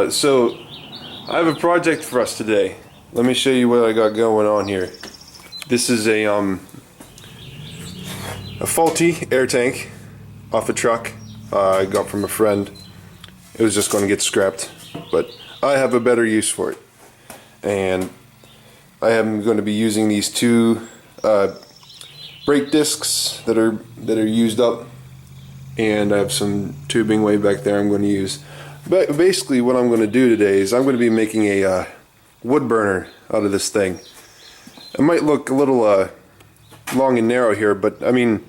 So I have a project for us today. Let me show you what I got going on here. This is a faulty air tank off a truck I got from a friend. It was just going to get scrapped, but I have a better use for it. And I am going to be using these two brake discs that are used up, and I have some tubing way back there I'm going to use. But basically what I'm going to do today is I'm going to be making a Woodburner out of this thing. It might look a little long and narrow here, but I mean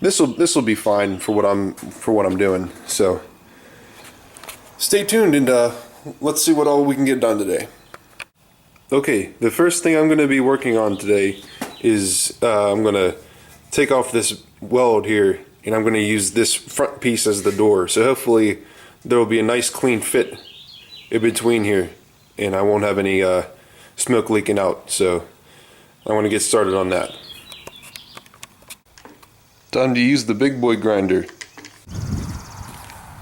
this will be fine for what I'm doing. So stay tuned and let's see what all we can get done today. Okay, the first thing I'm going to be working on today is I'm going to take off this weld here, and I'm going to use this front piece as the door. So hopefully there will be a nice clean fit in between here, and I won't have any smoke leaking out. So I want to get started on that. Time to use the big boy grinder.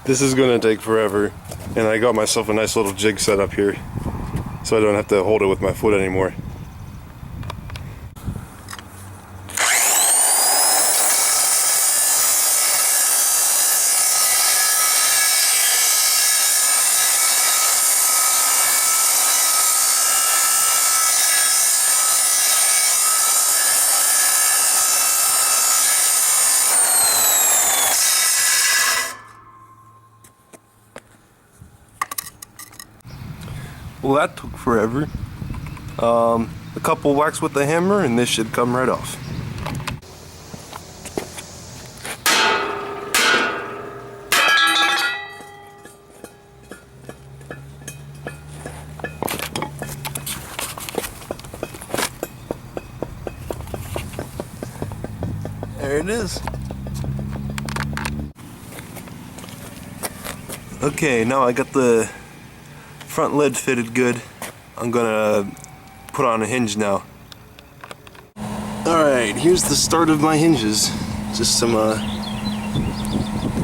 This is going to take forever, and I got myself a nice little jig set up here so I don't have to hold it with my foot anymore. Well, that took forever. A couple whacks with the hammer and this should come right off. There it is. Okay, now I got the front lid fitted good. I'm gonna put on a hinge now. Alright, here's the start of my hinges. Just some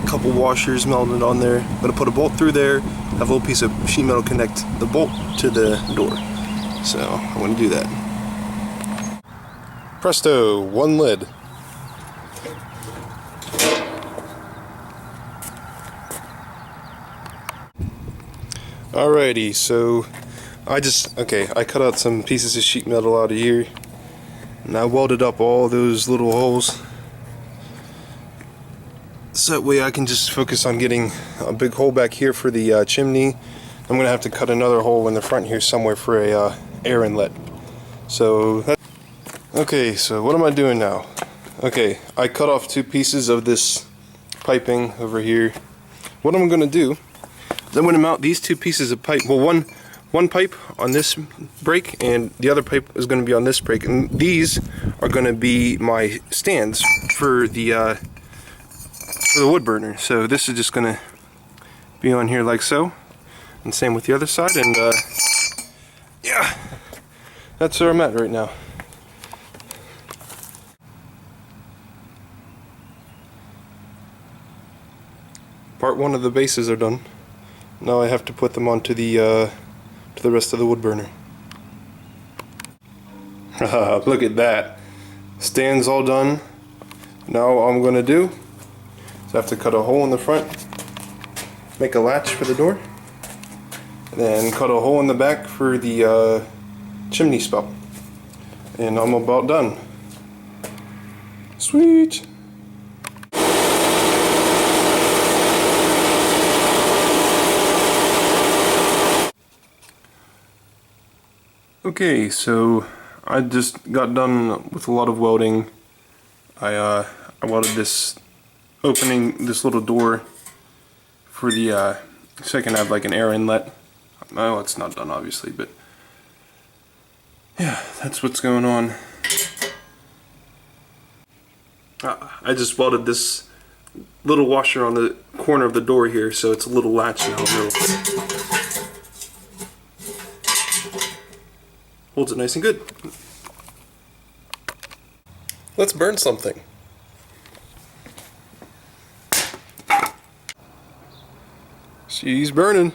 couple washers mounted on there. I'm gonna put a bolt through there, have a little piece of sheet metal connect the bolt to the door. So I'm gonna do that. Presto, one lid. Alrighty, so I cut out some pieces of sheet metal out of here, and I welded up all those little holes so that way I can just focus on getting a big hole back here for the chimney. I'm gonna have to cut another hole in the front here somewhere for a air inlet. So okay, so what am I doing now? Okay, I cut off two pieces of this piping over here. What I'm gonna do, I'm going to mount these two pieces of pipe. Well, one pipe on this brake, and the other pipe is going to be on this brake. And these are going to be my stands for the Woodburner. So this is just going to be on here like so, and same with the other side. And yeah, that's where I'm at right now. Part one of the bases are done. Now I have to put them onto the rest of the Woodburner. Look at that. Stands all done. Now all I'm going to do is I have to cut a hole in the front, make a latch for the door, and then cut a hole in the back for the chimney spout. And I'm about done. Sweet! Okay, so I just got done with a lot of welding. I welded this opening, this little door for the so I can have like an air inlet. Oh, it's not done obviously, but yeah, that's what's going on. I just welded this little washer on the corner of the door here, so it's a little latch now. Holds it nice and good. Let's burn something. She's burning.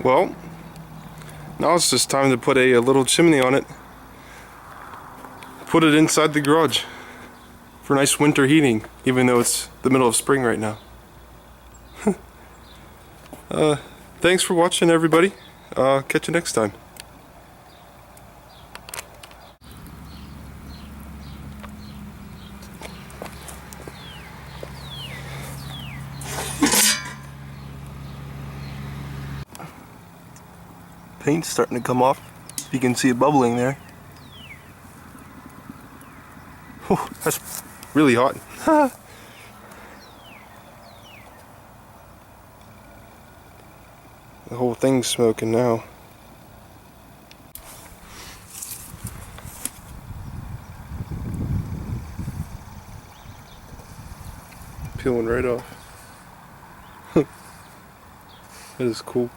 Well, now it's just time to put a little chimney on it. Put it inside the garage for nice winter heating, even though it's the middle of spring right now. Thanks for watching, everybody. Catch you next time. Paint's starting to come off. You can see it bubbling there. Whew, that's really hot. The whole thing's smoking now. Peeling right off. That is cool.